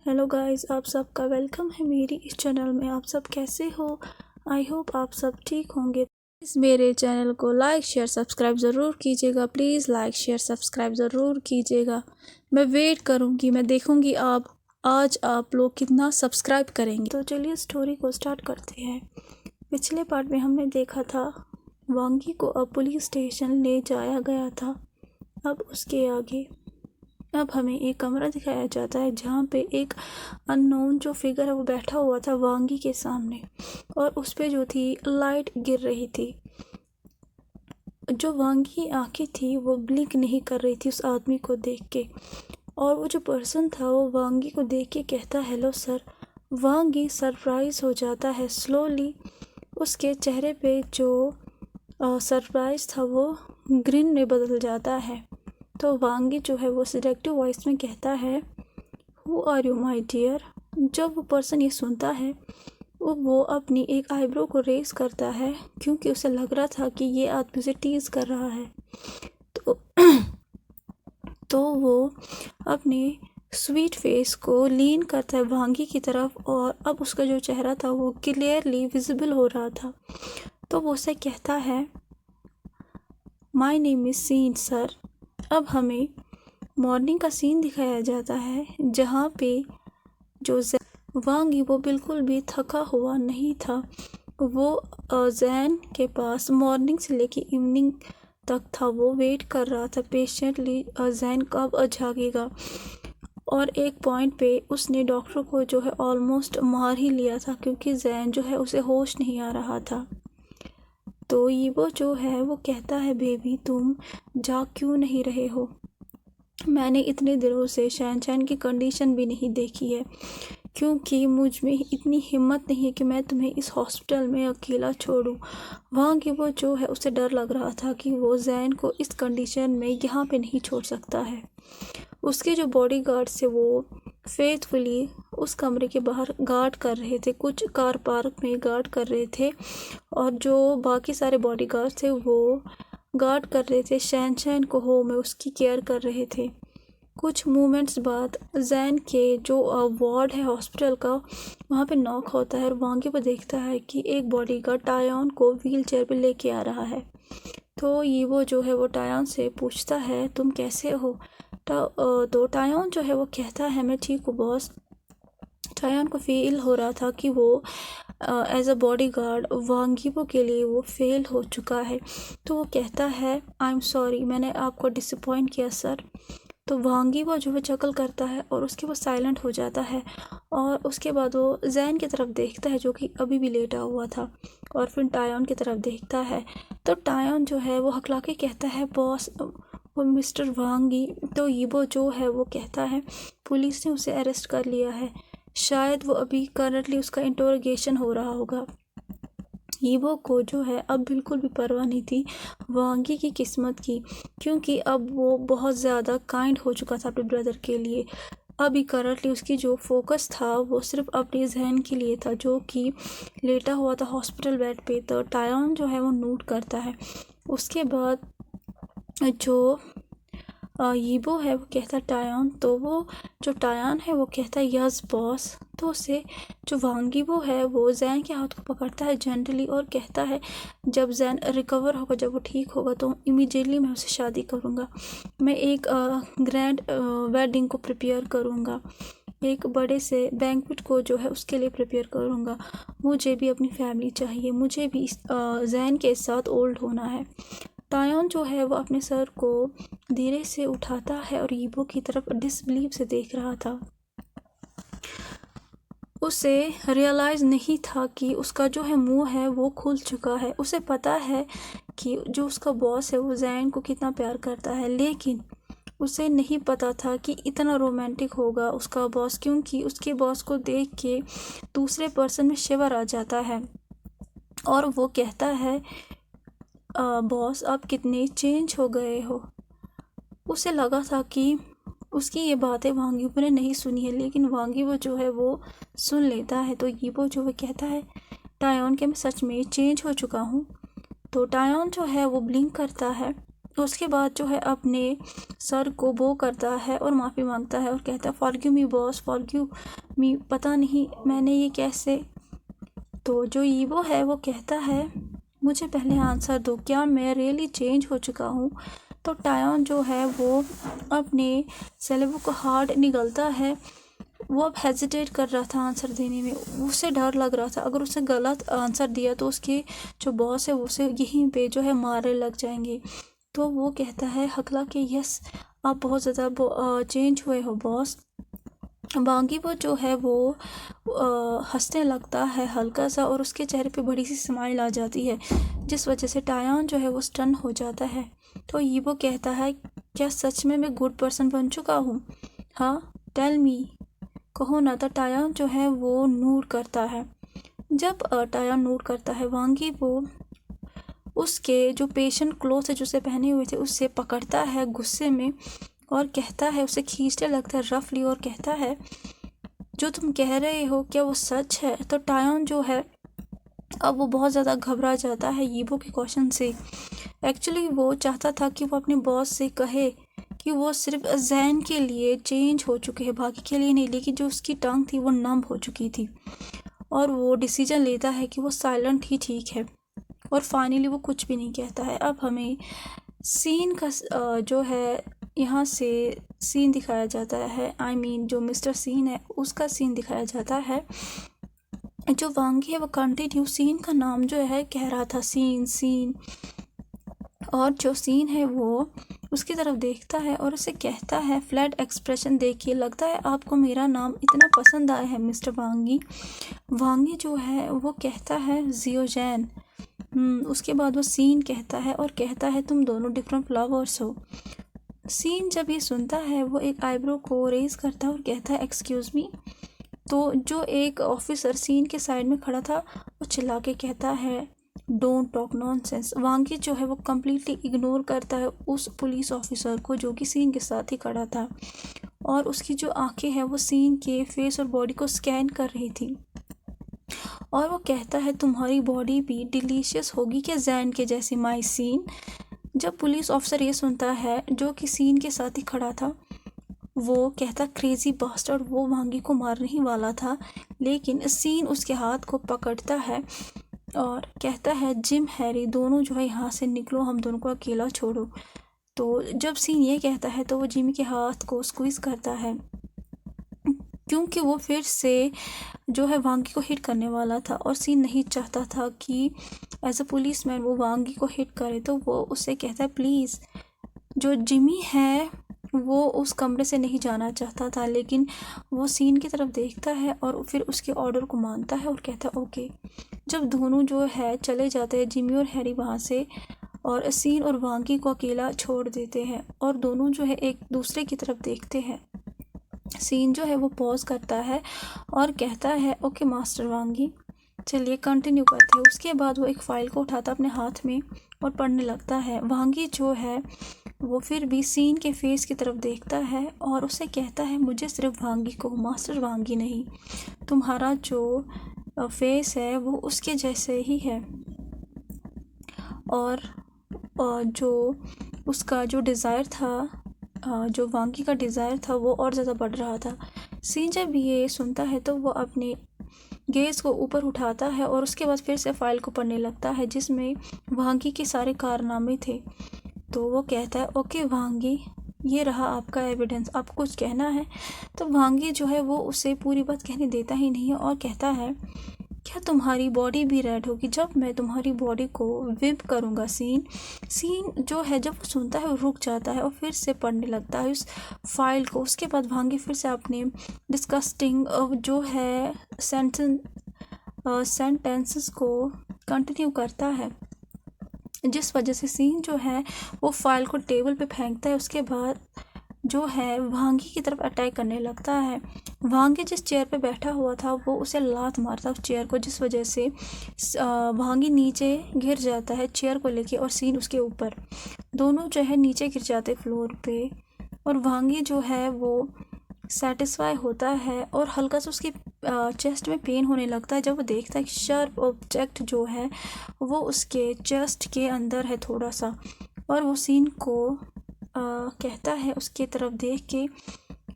Hello guys, आप सबका welcome है मेरी इस चैनल में। आप सब कैसे हो? आई होप आप सब ठीक होंगे। इस मेरे चैनल को लाइक शेयर सब्सक्राइब ज़रूर कीजिएगा। प्लीज़ लाइक शेयर सब्सक्राइब ज़रूर कीजिएगा। मैं वेट करूँगी, मैं देखूँगी आज आप लोग कितना सब्सक्राइब करेंगे। तो चलिए स्टोरी को स्टार्ट करते हैं। पिछले पार्ट में हमने देखा था वांगी को अब पुलिस स्टेशन ले जाया गया था। अब उसके आगे अब हमें एक कमरा दिखाया जाता है जहाँ पे एक अननोन जो फिगर है वो बैठा हुआ था वांगी के सामने, और उस पे जो थी लाइट गिर रही थी। जो वांगी की आंखें थी वो ब्लिंक नहीं कर रही थी उस आदमी को देख के, और वो जो पर्सन था वो वांगी को देख के कहता हेलो सर। वांगी सरप्राइज हो जाता है। स्लोली उसके चेहरे पे जो सरप्राइज था वो ग्रीन में बदल जाता है। तो वांगी जो है वो सिलेक्टिव वॉइस में कहता है who are you my dear. जब वो पर्सन ये सुनता है वो अपनी एक आईब्रो को रेस करता है, क्योंकि उसे लग रहा था कि ये आदमी उसे टीज कर रहा है। तो वो अपने स्वीट फेस को लीन करता है वांगी की तरफ, और अब उसका जो चेहरा था वो क्लियरली विजिबल हो रहा था। तो वो उसे कहता है my name is seen sir. अब हमें मॉर्निंग का सीन दिखाया जाता है जहाँ पे जो वांगी वो बिल्कुल भी थका हुआ नहीं था। वो जैन के पास मॉर्निंग से लेके इवनिंग तक था। वो वेट कर रहा था पेशेंटली जैन कब जागेगा, और एक पॉइंट पे उसने डॉक्टर को जो है ऑलमोस्ट मार ही लिया था, क्योंकि जैन जो है उसे होश नहीं आ रहा था। तो ये वो जो है वो कहता है बेबी तुम जाग क्यों नहीं रहे हो? मैंने इतने दिनों से शैनचैन की कंडीशन भी नहीं देखी है, क्योंकि मुझ में इतनी हिम्मत नहीं है कि मैं तुम्हें इस हॉस्पिटल में अकेला छोड़ूं। वहाँ की वो जो है उसे डर लग रहा था कि वो जैन को इस कंडीशन में यहाँ पे नहीं छोड़ सकता है। उसके जो बॉडीगार्ड से वो फेथफुली उस कमरे के बाहर गार्ड कर रहे थे, कुछ कार पार्क में गार्ड कर रहे थे, और जो बाकी सारे बॉडीगार्ड थे वो गार्ड कर रहे थे शैनचैन को होम में, उसकी केयर कर रहे थे। कुछ मोमेंट्स बाद जैन के जो वार्ड है हॉस्पिटल का, वहाँ पे नॉक होता है और वांगी को देखता है कि एक बॉडीगार्ड टायन को व्हील चेयर पर लेके आ रहा है। तो ये वो जो है वो टायन से पूछता है तुम कैसे हो? तो टायन जो है वो कहता है मैं ठीक हूँ बॉस। टायन को फील हो रहा था कि वो एज अ बॉडीगार्ड वांगीबो के लिए वो फेल हो चुका है। तो वो कहता है आई एम सॉरी, मैंने आपको डिसअपॉइंट किया सर। तो वांगीबो जो है चकल करता है और उसके बाद साइलेंट हो जाता है, और उसके बाद वो जैन की तरफ देखता है जो कि अभी भी लेटा हुआ था, और फिर टायन की तरफ देखता है। तो टायन जो है वो हकला के कहता है बॉस वो मिस्टर वांगी। तो यीबो जो है वो कहता है पुलिस ने उसे अरेस्ट कर लिया है, शायद वो अभी करंटली उसका इंटरोगेशन हो रहा होगा। यीबो को जो है अब बिल्कुल भी परवाह नहीं थी वांगी की किस्मत की, क्योंकि अब वो बहुत ज़्यादा काइंड हो चुका था अपने ब्रदर के लिए। अभी करंटली उसकी जो फोकस था वो सिर्फ अपने जहन के लिए था, जो कि लेटा हुआ था हॉस्पिटल बेड पे। तो टायन जो है वो नोट करता है। उसके बाद जो यीबो है वो कहता टायन, तो वो जो टायन है वो कहता है यस बॉस। तो उसे जो वांगीबो है वो जैन के हाथ को पकड़ता है जेंटली, और कहता है जब जैन रिकवर होगा, जब वो ठीक होगा तो इमीडिएटली मैं उससे शादी करूँगा। मैं एक ग्रैंड वेडिंग को प्रिपेयर करूँगा, एक बड़े से बैंक्वेट को जो है उसके लिए प्रिपेयर करूँगा। मुझे भी अपनी फैमिली चाहिए, मुझे भी जैन के साथ ओल्ड होना है। टायन जो है वो अपने सर को धीरे से उठाता है और यीबो की तरफ डिसबिलीव से देख रहा था। उसे रियलाइज़ नहीं था कि उसका जो है मुंह है वो खुल चुका है। उसे पता है कि जो उसका बॉस है वो जैन को कितना प्यार करता है, लेकिन उसे नहीं पता था कि इतना रोमांटिक होगा उसका बॉस, क्योंकि उसके बॉस को देख के दूसरे पर्सन में शिवर आ जाता है। और वो कहता है बॉस आप कितने चेंज हो गए हो। उसे लगा था कि उसकी ये बातें वांगीबो ने नहीं सुनी है, लेकिन वांगीबो जो है वो सुन लेता है। तो यीबो जो वो कहता है टायन के मैं सच में चेंज हो चुका हूँ। तो टायन जो है वो ब्लिंक करता है उसके बाद जो है अपने सर को बो करता है और माफ़ी मांगता है और कहता है forgive me boss, forgive me, पता नहीं मैंने ये कैसे। तो जो ईवो है वो कहता है मुझे पहले आंसर दो, क्या मैं रियली चेंज हो चुका हूँ। तो टायन जो है वो अपने सेलेबो को हार्ड निगलता है। वो अब हेजिटेट कर रहा था आंसर देने में, उसे डर लग रहा था अगर उसने गलत आंसर दिया तो उसके जो बॉस है उसे यहीं पे जो है मारने लग जाएंगे। तो वो कहता है हकला कि यस, आप बहुत ज़्यादा चेंज हुए हो बॉस। बाकी वो जो है वो हंसने लगता है हल्का सा और उसके चेहरे पे बड़ी सी स्माइल आ जाती है, जिस वजह से टायन जो है वो स्टन हो जाता है। तो ये वो कहता है क्या सच में मैं गुड पर्सन बन चुका हूँ? हाँ, टेल मी, कहो ना। तो टायन जो है वो नूर करता है। जब टायन नूर करता है, वांगी वो उसके जो पेशेंट क्लोथ है जो उसे पहने हुए थे उससे पकड़ता है गुस्से में और कहता है, उसे खींचने लगता है रफली और कहता है जो तुम कह रहे हो क्या वो सच है? तो टायन जो है अब वो बहुत ज़्यादा घबरा जाता है यीबो के क्वेश्चन से। एक्चुअली वो चाहता था कि वो अपने बॉस से कहे कि वो सिर्फ जैन के लिए चेंज हो चुके हैं, बाकी के लिए नहीं, लेकिन जो उसकी टंग थी वो नम हो चुकी थी और वो डिसीजन लेता है कि वो साइलेंट ही ठीक है और फाइनली वो कुछ भी नहीं कहता है। अब हमें सीन का जो है यहाँ से सीन दिखाया जाता है, आई मीन जो मिस्टर सीन है उसका सीन दिखाया जाता है। जो वांगी है वो कंटिन्यू सीन का नाम जो है कह रहा था, सीन सीन, और जो सीन है वो उसकी तरफ देखता है और उसे कहता है फ्लैट एक्सप्रेशन देखिए, लगता है आपको मेरा नाम इतना पसंद आया है मिस्टर वांगी। वांगी जो है वो कहता है जियोजैन। उसके बाद वो सीन कहता है और कहता है तुम दोनों डिफरेंट फ्लावर्स हो। सीन जब ये सुनता है वो एक आईब्रो को रेज करता है और कहता है एक्सक्यूज़ मी। तो जो एक ऑफिसर सीन के साइड में खड़ा था वो चिल्ला के कहता है डोंट टॉक नॉनसेंस। वांगी जो है वो कम्प्लीटली इग्नोर करता है उस पुलिस ऑफिसर को जो कि सीन के साथ ही खड़ा था और उसकी जो आंखें हैं वो सीन के फेस और बॉडी को स्कैन कर रही थी और वो कहता है तुम्हारी बॉडी भी डिलीशियस होगी क्या जैन के जैसी माई सीन। जब पुलिस ऑफिसर ये सुनता है जो कि सीन के साथ ही खड़ा था वो कहता क्रेजी बास्टर्ड, वो वांगी को मारने ही वाला था, लेकिन सीन उसके हाथ को पकड़ता है और कहता है जिम हैरी दोनों जो है यहाँ से निकलो, हम दोनों को अकेला छोड़ो। तो जब सीन ये कहता है तो वो जिमी के हाथ को स्क्वीज़ करता है क्योंकि वो फिर से जो है वांगी को हिट करने वाला था और सीन नहीं चाहता था कि एज अ पुलिसमैन वो वांगी को हिट करे। तो वो उससे कहता है प्लीज़। जो जिमी है वो उस कमरे से नहीं जाना चाहता था, लेकिन वो सीन की तरफ देखता है और फिर उसके ऑर्डर को मानता है और कहता है ओके। जब दोनों जो है चले जाते हैं जिमी और हैरी वहाँ से और सीन और वांगी को अकेला छोड़ देते हैं और दोनों जो है एक दूसरे की तरफ देखते हैं। सीन जो है वो पॉज करता है और कहता है ओके मास्टर वांगी, चलिए कंटिन्यू करते हैं। उसके बाद वो एक फ़ाइल को उठाता अपने हाथ में और पढ़ने लगता है। वांगी जो है वो फिर भी सीन के फेस की तरफ देखता है और उसे कहता है मुझे सिर्फ वांगी को, मास्टर वांगी नहीं, तुम्हारा जो फेस है वो उसके जैसे ही है और जो उसका जो डिज़ायर था, जो वांगी का डिज़ायर था वो और ज़्यादा बढ़ रहा था। सीन जब ये सुनता है तो वो अपने गेज़ को ऊपर उठाता है और उसके बाद फिर से फ़ाइल को पढ़ने लगता है जिसमें वांगी के सारे कारनामे थे। तो वो कहता है ओके वांगी, ये रहा आपका एविडेंस, आपको कुछ कहना है? तो वांगी जो है वो उसे पूरी बात कहने देता ही नहीं है और कहता है क्या तुम्हारी बॉडी भी रेड होगी जब मैं तुम्हारी बॉडी को विप करूँगा? सीन जो है जब वो सुनता है वो रुक जाता है और फिर से पढ़ने लगता है उस फाइल को। उसके बाद वांगी फिर से अपने डिस्कस्टिंग जो है सेंटेंसेस को कंटिन्यू करता है, जिस वजह से सीन जो है वो फाइल को टेबल पे फेंकता है। उसके बाद जो है वांगी की तरफ अटैक करने लगता है। वांगी जिस चेयर पे बैठा हुआ था वो उसे लात मारता उस चेयर को, जिस वजह से वांगी नीचे गिर जाता है चेयर को लेके और सीन उसके ऊपर। दोनों जो है नीचे गिर जाते फ्लोर पे और वांगी जो है वो सेटिस्फाई होता है और हल्का सा उसके चेस्ट में पेन होने लगता है जब वो देखता है कि शार्प ऑब्जेक्ट जो है वो उसके चेस्ट के अंदर है थोड़ा सा। और वो सीन को कहता है उसके तरफ देख के,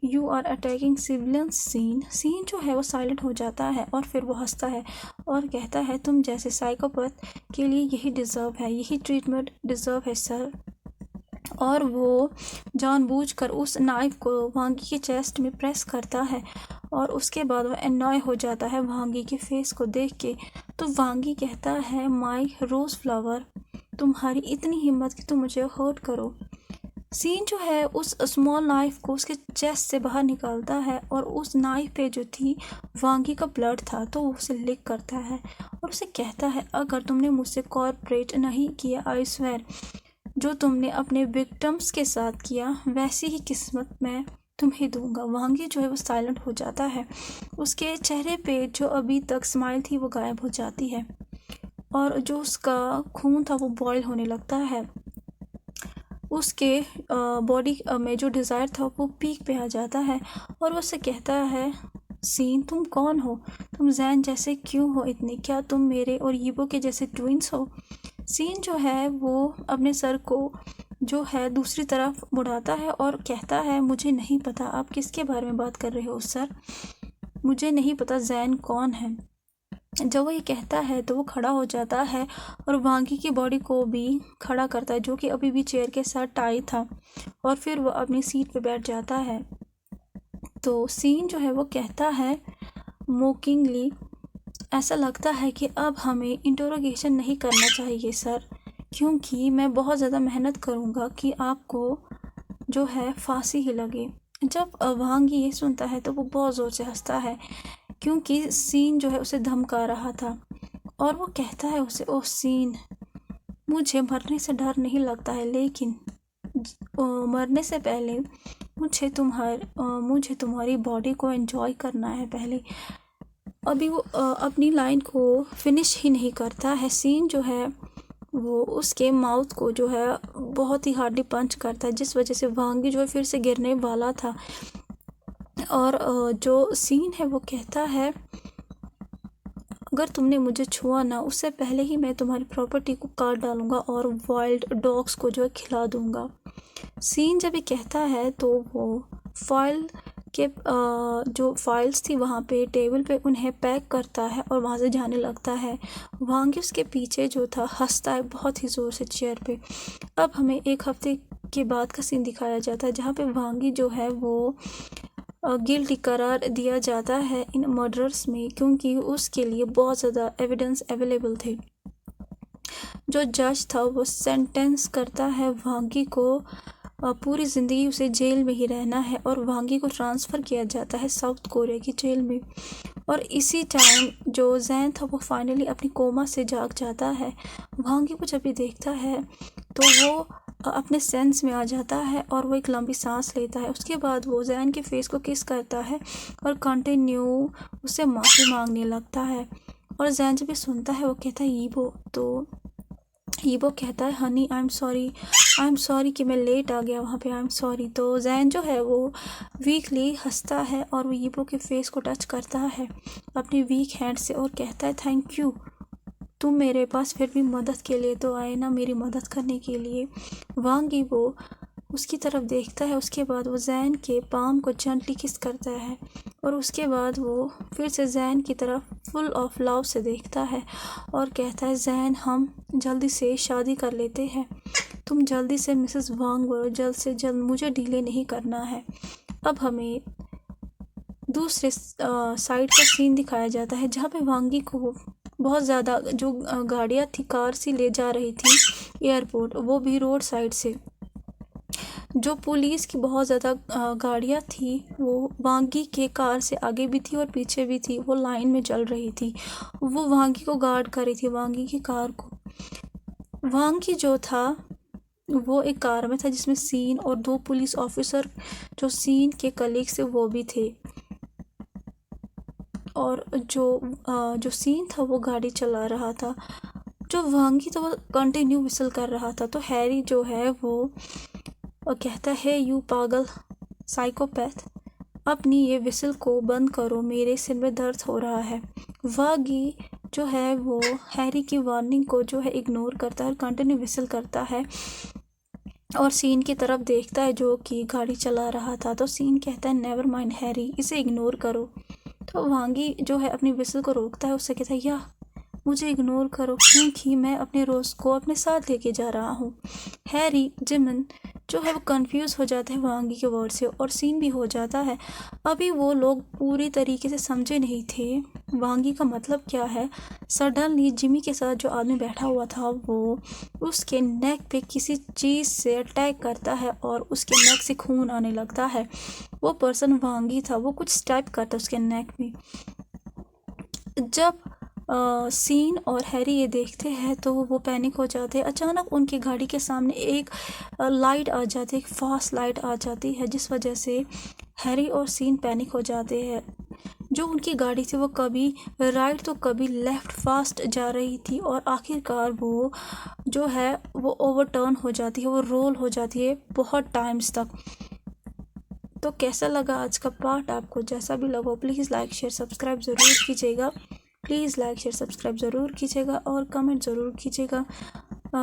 you are attacking civilians. Scene जो है वो साइलेंट हो जाता है और फिर वो हंसता है और कहता है, तुम जैसे साइकोपैथ के लिए यही डिज़र्व है, यही ट्रीटमेंट डिज़र्व है सर। और वो जानबूझकर उस नाइफ को वांगी के चेस्ट में प्रेस करता है और उसके बाद वो एनॉय हो जाता है वांगी के फेस को देख के। तो वांगी कहता है, माई रोज़ फ्लावर, तुम्हारी इतनी हिम्मत कि तुम मुझे हर्ट करो। सीन जो है उस स्मॉल नाइफ को उसके चेस्ट से बाहर निकालता है और उस नाइफ पे जो थी वांगी का ब्लड था, तो वो उसे लिक करता है और उसे कहता है, अगर तुमने मुझसे कोऑपरेट नहीं किया, आई स्वेयर, जो तुमने अपने विक्टिम्स के साथ किया वैसी ही किस्मत मैं तुम्हें दूंगा। वांगी जो है वो साइलेंट हो जाता है, उसके चेहरे पे जो अभी तक स्माइल थी वो गायब हो जाती है और जो उसका खून था वो बॉयल होने लगता है। उसके बॉडी में जो डिज़ायर था वो पीक पे आ जाता है और वो उससे कहता है, सीन तुम कौन हो, तुम जैन जैसे क्यों हो इतने, क्या तुम मेरे और यीबो के जैसे ट्विंस हो। सीन जो है वो अपने सर को जो है दूसरी तरफ मुड़ाता है और कहता है, मुझे नहीं पता आप किसके बारे में बात कर रहे हो सर, मुझे नहीं पता जैन कौन है। जब वो ये कहता है तो वो खड़ा हो जाता है और वांगी की बॉडी को भी खड़ा करता है, जो कि अभी भी चेयर के साथ टाई था, और फिर वो अपनी सीट पे बैठ जाता है। तो सीन जो है वो कहता है मोकिंगली, ऐसा लगता है कि अब हमें इंटरोगेशन नहीं करना चाहिए सर, क्योंकि मैं बहुत ज़्यादा मेहनत करूँगा कि आपको जो है फांसी ही लगे। जब वांगी ये सुनता है तो वो बहुत ज़ोर से हंसता है, क्योंकि सीन जो है उसे धमका रहा था और वो कहता है उसे, ओ सीन, मुझे मरने से डर नहीं लगता है, लेकिन मरने से पहले मुझे तुम्हारी बॉडी को एंजॉय करना है पहले। अभी वो अपनी लाइन को फिनिश ही नहीं करता है। सीन जो है वो उसके माउथ को जो है बहुत ही हार्डली पंच करता है, जिस वजह से वांगी जो है फिर से गिरने वाला था। और जो सीन है वो कहता है, अगर तुमने मुझे छुआ ना, उससे पहले ही मैं तुम्हारी प्रॉपर्टी को काट डालूंगा और वाइल्ड डॉग्स को जो है खिला दूंगा। सीन जब ये कहता है तो वो फाइल के जो फाइल्स थी वहाँ पे टेबल पे उन्हें पैक करता है और वहाँ से जाने लगता है। वांगी उसके पीछे जो था हंसता है बहुत ही ज़ोर से चेयर पे। अब हमें एक हफ्ते के बाद का सीन दिखाया जाता है, जहाँ पे वांगी जो है वो गिल्टी करार दिया जाता है इन मर्डर्स में, क्योंकि उसके लिए बहुत ज़्यादा एविडेंस अवेलेबल थे। जो जज था वो सेंटेंस करता है वांगी को पूरी ज़िंदगी उसे जेल में ही रहना है और वांगी को ट्रांसफ़र किया जाता है साउथ कोरिया की जेल में। और इसी टाइम जो जैन था वो फाइनली अपनी कोमा से जाग जाता है। वांगी को जब ये देखता है तो वो अपने सेंस में आ जाता है और वो एक लंबी सांस लेता है। उसके बाद वो जैन के फेस को किस करता है और कंटिन्यू उससे माफ़ी मांगने लगता है। और जैन जब ये सुनता है वो कहता है यीबो, तो यीबो कहता है, हनी आई एम सॉरी कि मैं लेट आ गया वहाँ पे, आई एम सॉरी। तो जैन जो है वो वीकली हंसता है और वो यीबो के फेस को टच करता है अपने वीक हैंड से और कहता है, थैंक यू, तुम मेरे पास फिर भी मदद के लिए तो आए ना, मेरी मदद करने के लिए। वांगी वो उसकी तरफ देखता है, उसके बाद वो जैन के पाम को जेंटली किस करता है और उसके बाद वो फिर से जैन की तरफ फुल ऑफ लव से देखता है और कहता है, जैन हम जल्दी से शादी कर लेते हैं, तुम जल्दी से मिसेस वांग बोलो, जल्द से जल्द, मुझे डिले नहीं करना है। अब हमें दूसरे साइड का सीन दिखाया जाता है, जहाँ पे वांगी को बहुत ज़्यादा जो गाड़ियाँ थी कार सी ले जा रही थी एयरपोर्ट, वो भी रोड साइड से। जो पुलिस की बहुत ज़्यादा गाड़ियाँ थी वो वांगी के कार से आगे भी थी और पीछे भी थी, वो लाइन में चल रही थी, वो वांगी को गार्ड कर रही थी, वांगी की कार को। वांगी जो था वो एक कार में था जिसमें सीन और 2 पुलिस ऑफिसर जो सीन के कलीग से वो भी थे, और जो सीन था वो गाड़ी चला रहा था। जो वांगी था वो कंटिन्यू विसल कर रहा था। तो हैरी जो है वो कहता है, यू पागल साइकोपैथ, अपनी ये विसल को बंद करो, मेरे सिर में दर्द हो रहा है। वांगी जो है वो हैरी की वार्निंग को जो है इग्नोर करता है और कंटिन्यू विसल करता है। और सीन की तरफ देखता है जो कि गाड़ी चला रहा था। तो सीन कहता है नेवर माइंड हैरी, इसे इग्नोर करो। तो वांगी जो है अपनी विसल को रोकता है, उससे कहता है या मुझे इग्नोर करो क्योंकि मैं अपने रोज़ को अपने साथ लेके जा रहा हूँ। हैरी जिमिन जो है वो कंफ्यूज हो जाता है वांगी के वर्ड से, और सीन भी हो जाता है। अभी वो लोग पूरी तरीके से समझे नहीं थे वांगी का मतलब क्या है। सडनली जिमी के साथ जो आदमी बैठा हुआ था वो उसके नेक पे किसी चीज़ से अटैक करता है और उसके नेक से खून आने लगता है। वो पर्सन वांगी था, वो कुछ स्टेप करता उसके नेक में। जब सीन और हैरी ये देखते हैं तो वो पैनिक हो जाते हैं। अचानक उनकी गाड़ी के सामने एक लाइट आ जाती है, एक फास्ट लाइट आ जाती है, जिस वजह से हैरी और सीन पैनिक हो जाते हैं। जो उनकी गाड़ी थी वो कभी राइट तो कभी लेफ़्ट फास्ट जा रही थी, और आखिरकार वो जो है वो ओवरटर्न हो जाती है, वो रोल हो जाती है बहुत टाइम्स तक। तो कैसा लगा आज का पार्ट आपको? जैसा भी लगा प्लीज़ लाइक शेयर सब्सक्राइब ज़रूर कीजिएगा। प्लीज़ लाइक शेयर सब्सक्राइब ज़रूर कीजिएगा और कमेंट ज़रूर कीजिएगा।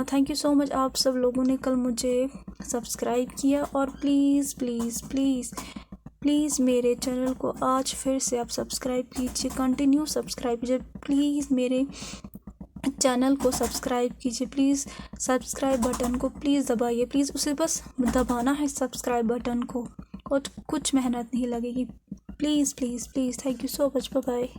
थैंक यू सो मच, आप सब लोगों ने कल मुझे सब्सक्राइब किया। और प्लीज़ प्लीज़ प्लीज़ प्लीज़ मेरे चैनल को आज फिर से आप सब्सक्राइब कीजिए, कंटिन्यू सब्सक्राइब कीजिए। प्लीज़ मेरे चैनल को सब्सक्राइब कीजिए, प्लीज़ सब्सक्राइब बटन को प्लीज़ दबाइए, प्लीज़ उसे बस दबाना है सब्सक्राइब बटन को, और कुछ मेहनत नहीं लगेगी। Please please please, thank you so much, bye bye.